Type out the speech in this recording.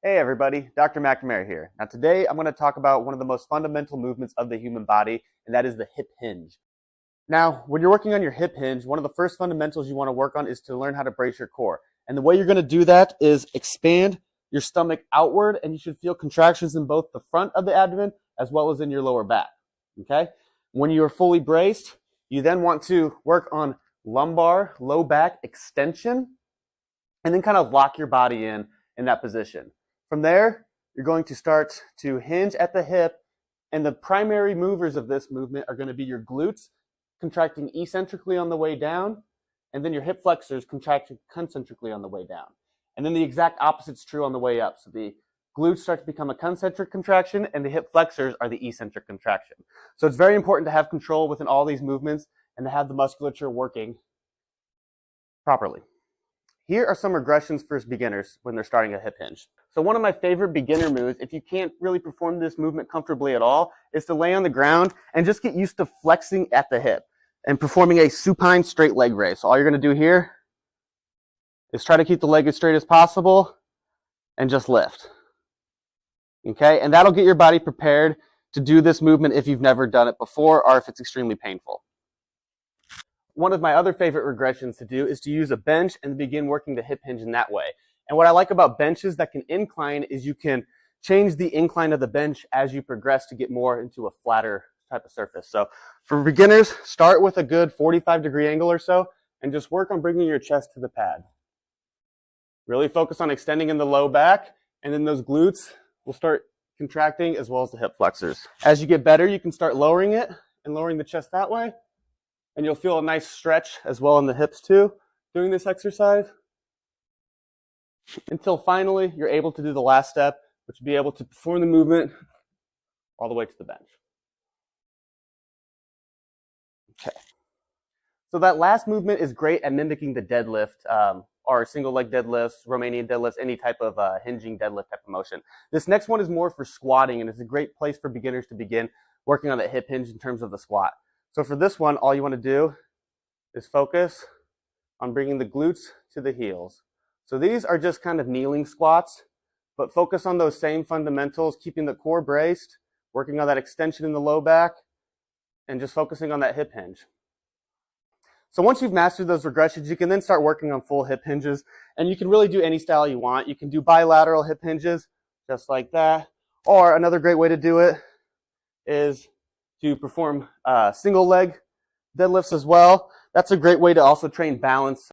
Hey everybody, Dr. McNamara here. Now today I'm going to talk about one of the most fundamental movements of the human body, and that is the hip hinge. Now, when you're working on your hip hinge, one of the first fundamentals you want to work on is to learn how to brace your core. And the way you're going to do that is expand your stomach outward, and you should feel contractions in both the front of the abdomen as well as in your lower back. Okay? When you are fully braced, you then want to work on lumbar, low back extension, and then kind of lock your body in that position. From there, you're going to start to hinge at the hip, and the primary movers of this movement are going to be your glutes contracting eccentrically on the way down, and then your hip flexors contracting concentrically on the way down. And then the exact opposite is true on the way up. So the glutes start to become a concentric contraction, and the hip flexors are the eccentric contraction. So it's very important to have control within all these movements and to have the musculature working properly. Here are some regressions for beginners when they're starting a hip hinge. So one of my favorite beginner moves, if you can't really perform this movement comfortably at all, is to lay on the ground and just get used to flexing at the hip and performing a supine straight leg raise. So all you're going to do here is try to keep the leg as straight as possible and just lift. Okay, and that'll get your body prepared to do this movement if you've never done it before or if it's extremely painful. One of my other favorite regressions to do is to use a bench and begin working the hip hinge in that way. And what I like about benches that can incline is you can change the incline of the bench as you progress to get more into a flatter type of surface. So for beginners, start with a good 45-degree angle or so and just work on bringing your chest to the pad. Really focus on extending in the low back, and then those glutes will start contracting as well as the hip flexors. As you get better, you can start lowering it and lowering the chest that way. And you'll feel a nice stretch as well in the hips too doing this exercise. Until finally you're able to do the last step, which will be able to perform the movement all the way to the bench. Okay. So that last movement is great at mimicking the deadlift, or single leg deadlifts, Romanian deadlifts, any type of hinging deadlift type of motion. This next one is more for squatting, and it's a great place for beginners to begin working on the hip hinge in terms of the squat. So for this one, all you want to do is focus on bringing the glutes to the heels. So these are just kind of kneeling squats, but focus on those same fundamentals, keeping the core braced, working on that extension in the low back, and just focusing on that hip hinge. So once you've mastered those regressions, you can then start working on full hip hinges, and you can really do any style you want. You can do bilateral hip hinges, just like that, or another great way to do it is to perform single leg deadlifts as well. That's a great way to also train balance